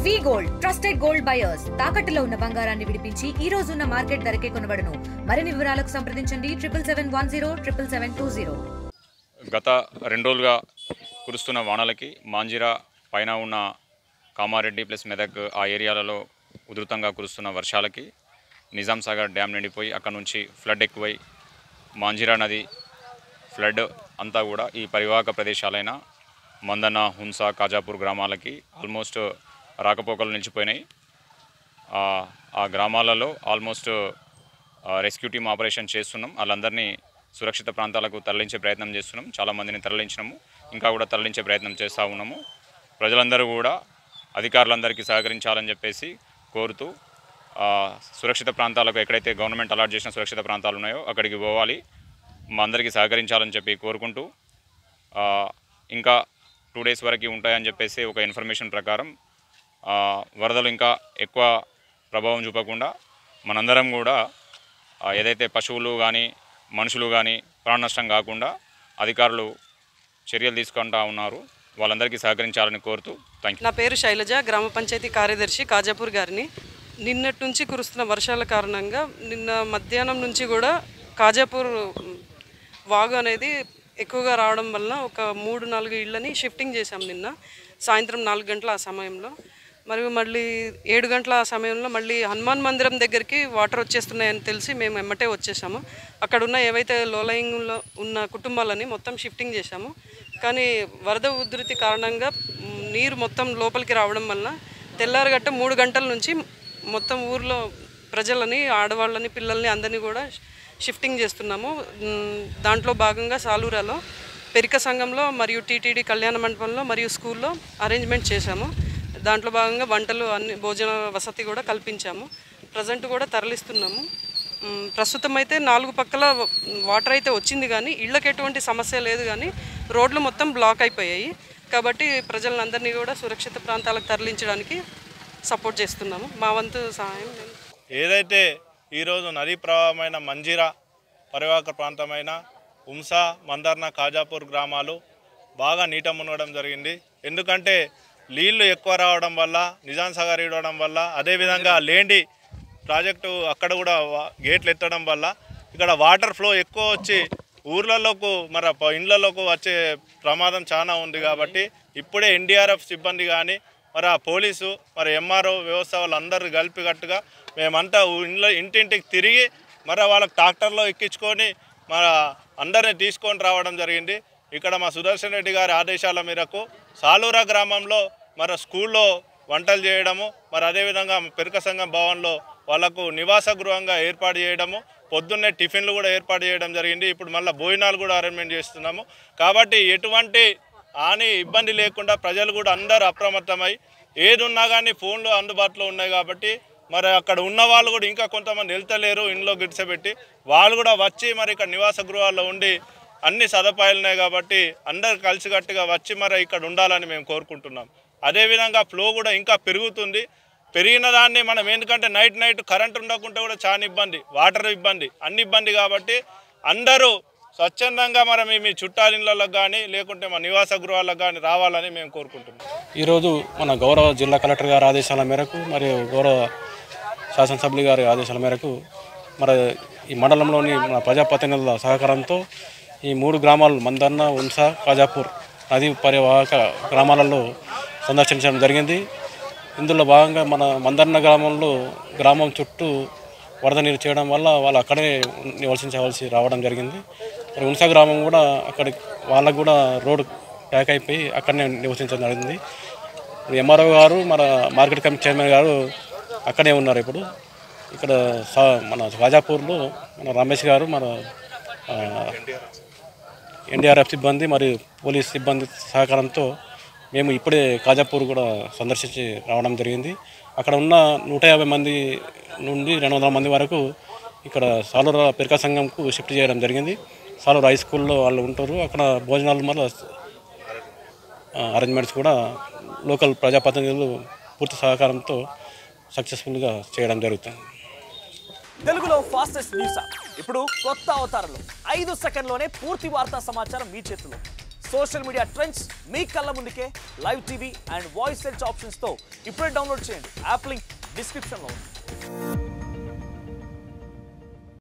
వి gold trusted gold buyers తాకట్టులో ఉన్న బంగారాన్ని విడిపించి ఈ రోజు ఉన్న మార్కెట్ ధరకే కొనబడును. మరిన్ని వివరాలకు సంప్రదించండి 77107720. గత 2 రోజులుగా కురుస్తున్న వానలకి మాంజిరా పైన ఉన్న కామారెడ్డి ప్లస్ మెదక్ ఆ ఏరియాలలో ఉధృతంగా కురుస్తున్న వర్షాలకి నిజాం సాగర్ డ్యామ్ నిండిపోయి అక్కడ నుంచి ఫ్లడ్ ఎక్కువై మాంజిరా నది ఫ్లడ్ అంతా కూడా ఈ పరివాహక ప్రదేశాలైన మందన్న, హుంస, కాజాపూర్ గ్రామాలకి ఆల్మోస్ట్ రాకపోకలు నిలిచిపోయినాయి. ఆ గ్రామాలలో ఆల్మోస్ట్ రెస్క్యూ టీమ్ ఆపరేషన్ చేస్తున్నాం. వాళ్ళందరినీ సురక్షిత ప్రాంతాలకు తరలించే ప్రయత్నం చేస్తున్నాం. చాలామందిని తరలించినాము, ఇంకా కూడా తరలించే ప్రయత్నం చేస్తూ ఉన్నాము. ప్రజలందరూ కూడా అధికారులందరికీ సహకరించాలని చెప్పేసి కోరుతూ సురక్షిత ప్రాంతాలకు ఎక్కడైతే గవర్నమెంట్ అలాట్ చేసిన సురక్షిత ప్రాంతాలు ఉన్నాయో అక్కడికి పోవాలి, మా అందరికీ సహకరించాలని చెప్పి కోరుకుంటూ ఇంకా 2 days వరకు ఉంటాయని చెప్పేసి ఒక ఇన్ఫర్మేషన్ ప్రకారం వరదలు ఇంకా ఎక్కువ ప్రభావం చూపకుండా మనందరం కూడా ఏదైతే పశువులు కానీ మనుషులు కానీ ప్రాణ నష్టం కాకుండా అధికారులు చర్యలు తీసుకుంటూ ఉన్నారు, వాళ్ళందరికీ సహకరించాలని కోరుతూ థ్యాంక్ యూ. నా పేరు శైలజ, గ్రామ పంచాయతీ కార్యదర్శి కాజాపూర్ గారిని. నిన్నటి నుంచి కురుస్తున్న వర్షాల కారణంగా నిన్న మధ్యాహ్నం నుంచి కూడా కాజాపూర్ వాగు అనేది ఎక్కువగా రావడం వలన ఒక 3-4 ఇళ్ళని షిఫ్టింగ్ చేశాం నిన్న సాయంత్రం 4 గంటల ఆ సమయంలో. మరియు మళ్ళీ 7 గంటల ఆ సమయంలో మళ్ళీ హనుమాన్ మందిరం దగ్గరికి వాటర్ వచ్చేస్తున్నాయని తెలిసి మేము ఎమ్మటే వచ్చేసాము. అక్కడ ఉన్న ఏవైతే లోలయింగ్లో ఉన్న కుటుంబాలని మొత్తం షిఫ్టింగ్ చేశాము. కానీ వరద ఉధృతి కారణంగా నీరు మొత్తం లోపలికి రావడం వలన తెల్లారగట్ట 3 గంటల నుంచి మొత్తం ఊర్లో ప్రజలని, ఆడవాళ్ళని, పిల్లల్ని అందరినీ కూడా షిఫ్టింగ్ చేస్తున్నాము. దాంట్లో భాగంగా సాలూరాలో పెరిక సంఘంలో మరియు టీటీడీ కళ్యాణ మండపంలో మరియు స్కూల్లో అరేంజ్మెంట్ చేశాము. దాంట్లో భాగంగా వంటలు, అన్ని భోజన వసతి కూడా కల్పించాము. ప్రజెంట్ కూడా తరలిస్తున్నాము. ప్రస్తుతం అయితే 4 పక్కల వాటర్ అయితే వచ్చింది, కానీ ఇళ్ళకి ఎటువంటి సమస్య లేదు, కానీ రోడ్లు మొత్తం బ్లాక్ అయిపోయాయి. కాబట్టి ప్రజలందరినీ కూడా సురక్షిత ప్రాంతాలకు తరలించడానికి సపోర్ట్ చేస్తున్నాము. మా వంతు సహాయం. ఏదైతే ఈరోజు నదీ ప్రవాహమైన మంజిరా పరివాహక ప్రాంతమైన హుంస, మందర్న, కాజాపూర్ గ్రామాలు బాగా నీట మునగడం జరిగింది. ఎందుకంటే నీళ్లు ఎక్కువ రావడం వల్ల, నిజాం సాగర్ ఇవ్వడం వల్ల, అదేవిధంగా లేండి ప్రాజెక్టు అక్కడ కూడా గేట్లు ఎత్తడం వల్ల ఇక్కడ వాటర్ ఫ్లో ఎక్కువ వచ్చి ఊర్లలోకి ఇండ్లలోకి వచ్చే ప్రమాదం చాలా ఉంది. కాబట్టి ఇప్పుడే ఎన్డీఆర్ఎఫ్ సిబ్బంది కానీ పోలీసు ఎంఆర్ఓ వ్యవస్థ వాళ్ళందరూ కలిపికట్టుగా మేమంతా ఇంటింటికి తిరిగి వాళ్ళకి ట్రాక్టర్లో ఎక్కించుకొని అందరినీ తీసుకొని రావడం జరిగింది. ఇక్కడ మా సుదర్శన్ రెడ్డి గారి ఆదేశాల మేరకు సాలూరా గ్రామంలో స్కూల్లో వంటలు చేయడము, అదేవిధంగా పెరుక సంఘం భవన్లో వాళ్ళకు నివాస గృహంగా ఏర్పాటు చేయడము, పొద్దున్నే టిఫిన్లు కూడా ఏర్పాటు చేయడం జరిగింది. ఇప్పుడు మళ్ళీ భోజనాలు కూడా అరేంజ్మెంట్ చేస్తున్నాము. కాబట్టి ఎటువంటి హాని ఇబ్బంది లేకుండా ప్రజలు కూడా అందరూ అప్రమత్తమై ఏది ఉన్నా కానీ ఫోన్లు అందుబాటులో ఉన్నాయి. కాబట్టి అక్కడ ఉన్న వాళ్ళు కూడా ఇంకా కొంతమంది వెళ్తలేరు, ఇంట్లో గిడిసెపెట్టి వాళ్ళు కూడా వచ్చి ఇక్కడ నివాస గృహాల్లో ఉండి అన్ని సదుపాయాలు ఉన్నాయి. కాబట్టి అందరు కలిసికట్టుగా వచ్చి ఇక్కడ ఉండాలని మేము కోరుకుంటున్నాం. అదేవిధంగా ఫ్లో కూడా ఇంకా పెరుగుతుంది. పెరిగిన దాన్ని మనం ఎందుకంటే నైట్ కరెంట్ ఉండకుండా కూడా చాలా ఇబ్బంది, వాటర్ ఇబ్బంది, అన్ని ఇబ్బంది. కాబట్టి అందరూ స్వచ్ఛందంగా మీ చుట్టాల ఇళ్ళకు కానీ లేకుంటే మా నివాస గృహాలకు కానీ రావాలని మేము కోరుకుంటున్నాం. ఈరోజు మన గౌరవ జిల్లా కలెక్టర్ గారి ఆదేశాల మేరకు మరియు గౌరవ శాసనసభ్యులు గారి ఆదేశాల మేరకు ఈ మండలంలోని మన ప్రజాప్రతినిధుల సహకారంతో ఈ 3 గ్రామాలు మందన్న, హుంస, కాజాపూర్ నదీ పరివాహక గ్రామాలలో సందర్శించడం జరిగింది. ఇందులో భాగంగా మన మందన్న గ్రామం చుట్టూ వరద నీరు చేయడం వల్ల వాళ్ళు అక్కడే నివసించవలసి రావడం జరిగింది. హుంస గ్రామం కూడా వాళ్ళకు కూడా రోడ్డు ప్యాక్ అయిపోయి అక్కడనే నివసించడం జరిగింది. ఎంఆర్ఓ గారు, మార్కెట్ కమిటీ చైర్మన్ గారు అక్కడే ఉన్నారు. ఇప్పుడు ఇక్కడ మన కాజాపూర్లో రమేష్ గారు, ఎన్డీఆర్ఎఫ్ సిబ్బంది మరియు పోలీస్ సిబ్బంది సహకారంతో మేము ఇప్పుడే కాజాపూర్ కూడా సందర్శించి రావడం జరిగింది. అక్కడ ఉన్న 150 మంది నుండి 200 మంది వరకు ఇక్కడ సాలూరా పెరుక సంఘంకు షిఫ్ట్ చేయడం జరిగింది. సాలూరా హై స్కూల్లో వాళ్ళు ఉంటారు. అక్కడ భోజనాలు అరేంజ్మెంట్స్ కూడా లోకల్ ప్రజాప్రతినిధులు పూర్తి సహకారంతో సక్సెస్ఫుల్గా చేయడం జరుగుతుంది. తెలుగులో ఫాస్టెస్ట్ న్యూస్ ఇప్పుడు కొత్త అవతారంలో 5 సెకండ్లోనే పూర్తి వార్తా సమాచారం మీ చేతిలో. సోషల్ మీడియా ట్రెండ్స్ మీ కళ్ళ ముందుకే live TV and voice search ఆప్షన్స్తో ఇప్పుడే డౌన్లోడ్ చేయండి. యాప్ లింక్ డిస్క్రిప్షన్లో ఉంది.